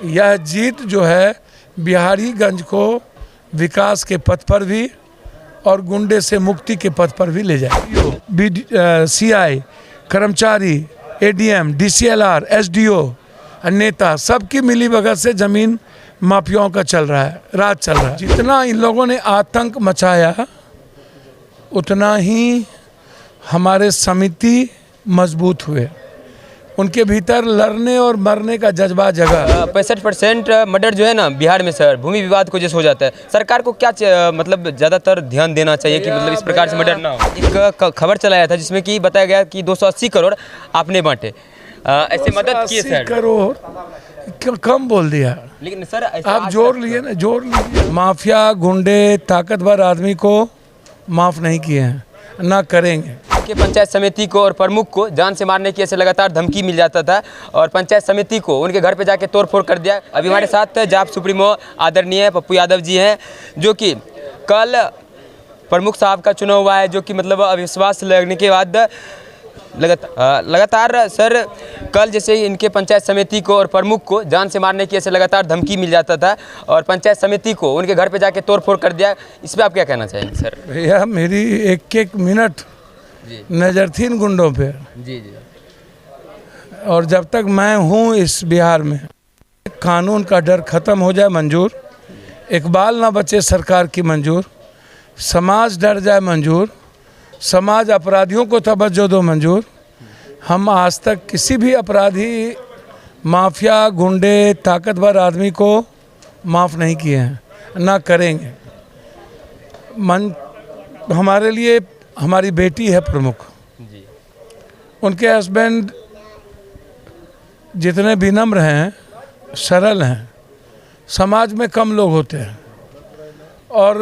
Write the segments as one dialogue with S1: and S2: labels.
S1: यह जीत जो है बिहारीगंज को विकास के पथ पर भी और गुंडे से मुक्ति के पथ पर भी ले जाए। सीआई, कर्मचारी, एडीएम, डीसीएलआर, एसडीओ, नेता सबकी मिलीभगत से जमीन माफियाओं का चल रहा है, राज चल रहा है। जितना इन लोगों ने आतंक मचाया उतना ही हमारे समिति मजबूत हुए, उनके भीतर लड़ने और मरने का जज्बा जगा।
S2: 65% मर्डर जो है ना बिहार में सर भूमि विवाद को जैसे हो जाता है, सरकार को क्या मतलब ज़्यादातर ध्यान देना चाहिए कि मतलब इस प्रकार से मर्डर ना हो। एक खबर चलाया था जिसमें कि बताया गया कि 280 करोड़ आपने बांटे, ऐसे मदद किए सर।
S1: करोड़ क्यों कम बोल दिया,
S2: लेकिन सर
S1: आप जोड़ लिए ना, जोड़ लीजिए। माफिया, गुंडे, ताकतवर आदमी को माफ़ नहीं किए हैं, ना करेंगे।
S2: के पंचायत समिति को और प्रमुख को जान से मारने की ऐसे लगातार धमकी मिल जाता था और पंचायत समिति को उनके घर पे जाके तोड़फोड़ कर दिया। अभी हमारे साथ जाप सुप्रीमो आदरणीय पप्पू यादव जी हैं, जो कि कल प्रमुख साहब का चुनाव हुआ है, जो कि मतलब अविश्वास लगने के बाद लगातार सर कल जैसे इनके पंचायत समिति को और प्रमुख को जान से मारने की ऐसे लगातार धमकी मिल जाता था और पंचायत समिति को उनके घर पे जाके तोड़फोड़ कर दिया। इस पर आप क्या कहना चाहेंगे सर?
S1: भैया मेरी एक मिनट नज़र थी इन गुंडों पे।
S2: जी जी।
S1: और जब तक मैं हूँ इस बिहार में, कानून का डर ख़त्म हो जाए मंजूर, इकबाल ना बचे सरकार की मंजूर, समाज डर जाए मंजूर, समाज अपराधियों को तवज्जो दो मंजूर। हम आज तक किसी भी अपराधी, माफिया, गुंडे, ताकतवर आदमी को माफ़ नहीं किए हैं, ना करेंगे। हमारे लिए हमारी बेटी है प्रमुख जी। उनके हस्बैंड जितने विनम्र हैं, सरल हैं, समाज में कम लोग होते हैं और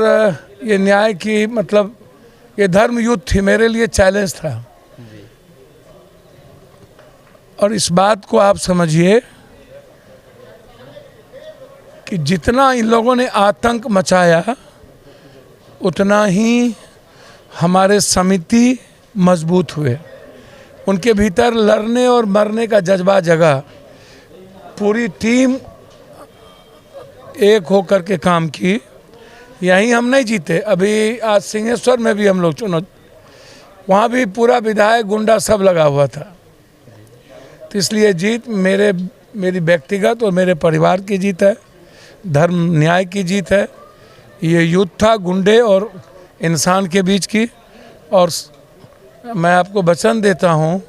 S1: ये न्याय की मतलब ये धर्म युद्ध थी, मेरे लिए चैलेंज था जी। और इस बात को आप समझिए कि जितना इन लोगों ने आतंक मचाया उतना ही हमारे समिति मजबूत हुए, उनके भीतर लड़ने और मरने का जज्बा जगा। पूरी टीम एक होकर के काम की। यहीं हम नहीं जीते, अभी आज सिंहेश्वर में भी हम लोग चुनाव, वहाँ भी पूरा विधायक गुंडा सब लगा हुआ था। तो इसलिए जीत मेरी व्यक्तिगत और मेरे परिवार की जीत है, धर्म न्याय की जीत है। ये युद्ध था गुंडे और इंसान के बीच की। और मैं आपको वचन देता हूँ,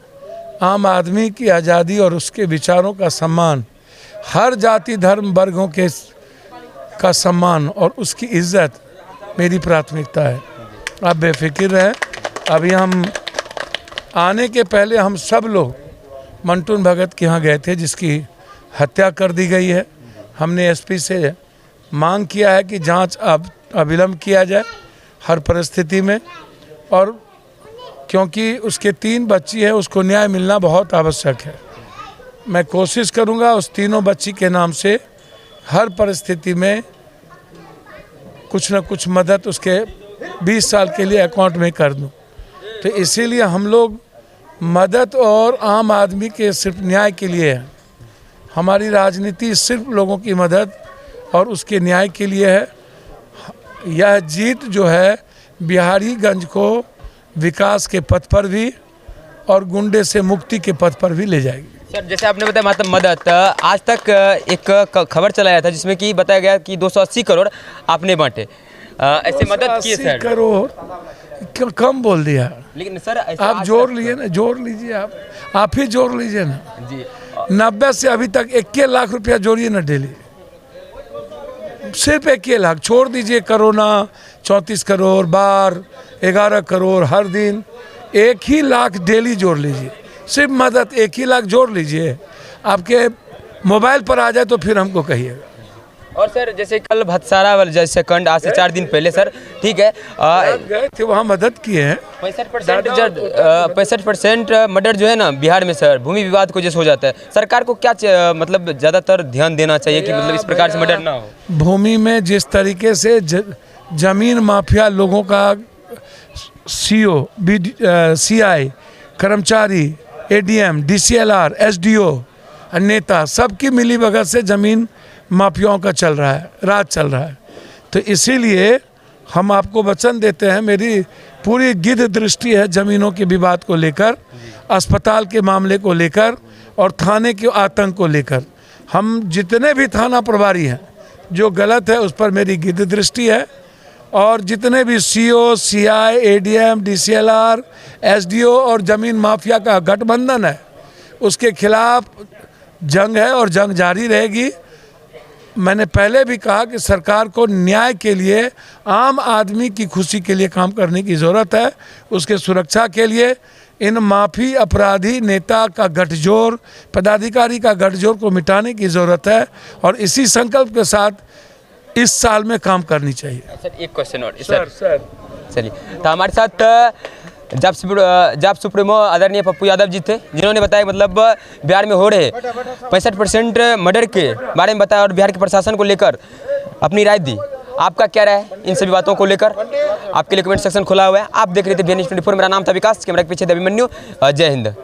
S1: आम आदमी की आज़ादी और उसके विचारों का सम्मान, हर जाति धर्म वर्गों के का सम्मान और उसकी इज्जत मेरी प्राथमिकता है। आप बेफिक्र रहें। अभी हम आने के पहले हम सब लोग मंटून भगत के यहाँ गए थे, जिसकी हत्या कर दी गई है। हमने एसपी से मांग किया है कि जांच अविलंब किया जाए हर परिस्थिति में, और क्योंकि उसके 3 बच्ची है, उसको न्याय मिलना बहुत आवश्यक है। मैं कोशिश करूंगा उस तीनों बच्ची के नाम से हर परिस्थिति में कुछ न कुछ मदद उसके 20 साल के लिए अकाउंट में कर दूं। तो इसीलिए हम लोग मदद और आम आदमी के सिर्फ न्याय के लिए है। हमारी राजनीति सिर्फ लोगों की मदद और उसके न्याय के लिए है। यह जीत जो है बिहारीगंज को विकास के पथ पर भी और गुंडे से मुक्ति के पथ पर भी ले जाएगी।
S2: सर जैसे आपने बताया मतलब मदद, आज तक एक खबर चलाया था जिसमें कि बताया गया कि 280 करोड़ आपने बांटे, ऐसे मदद किए सर।
S1: करोड़ क्यों कम बोल दिया, लेकिन
S2: सर
S1: आप जोड़ लिए ना, जोड़ लीजिए, आप ही जोड़ लीजिए ना जी। 90 से अभी तक 21 लाख रुपया जोड़िए ना डेली, सिर्फ 21 लाख। छोड़ दीजिए कोरोना 34 करोड़, बार 11 करोड़, हर दिन 1 ही लाख डेली जोड़ लीजिए, सिर्फ मदद 1 ही लाख जोड़ लीजिए। आपके मोबाइल पर आ जाए तो फिर हमको कहिएगा।
S2: और सर जैसे कल भत्सारा वाले जैसे कांड आज से 4 दिन पहले सर, ठीक है,
S1: गए थे वहाँ, मदद किए हैं।
S2: 65% मर्डर जो है ना बिहार में सर भूमि विवाद को जैसे हो जाता है, सरकार को क्या मतलब ज़्यादातर ध्यान देना चाहिए कि मतलब इस प्रकार से मर्डर ना हो।
S1: भूमि में जिस तरीके से जमीन माफिया लोगों का सीओ, सीआई, कर्मचारी, एडीएम, डीसीएलआर, एसडीओ, नेता सबकी मिलीभगत से ज़मीन माफियाओं का चल रहा है, राज चल रहा है। तो इसीलिए हम आपको वचन देते हैं, मेरी पूरी गिद्ध दृष्टि है ज़मीनों के विवाद को लेकर, अस्पताल के मामले को लेकर और थाने के आतंक को लेकर। हम जितने भी थाना प्रभारी हैं जो गलत है उस पर मेरी गिद्ध दृष्टि है, और जितने भी CO, CI, ADM, DCLR, SDO और ज़मीन माफिया का गठबंधन है, उसके खिलाफ जंग है और जंग जारी रहेगी। मैंने पहले भी कहा कि सरकार को न्याय के लिए, आम आदमी की खुशी के लिए काम करने की ज़रूरत है। उसके सुरक्षा के लिए इन माफी अपराधी नेता का गठजोड़, पदाधिकारी का गठजोड़ को मिटाने की ज़रूरत है, और इसी संकल्प के साथ इस साल में काम करनी चाहिए।
S2: सर एक क्वेश्चन और सर चलिए, तो हमारे साथ जाप सुप्रीमो आदरणीय पप्पू यादव जी थे, जिन्होंने बताया मतलब बिहार में हो रहे 65% मर्डर के बारे में बताया और बिहार के प्रशासन को लेकर अपनी राय दी। आपका क्या राय है इन सभी बातों को लेकर? आपके लिए कमेंट सेक्शन खुला हुआ है। आप देख रहे थे BN News 24। मेरा नाम था विकास, कैमरा के पीछे द अभिमन्यु। जय हिंद।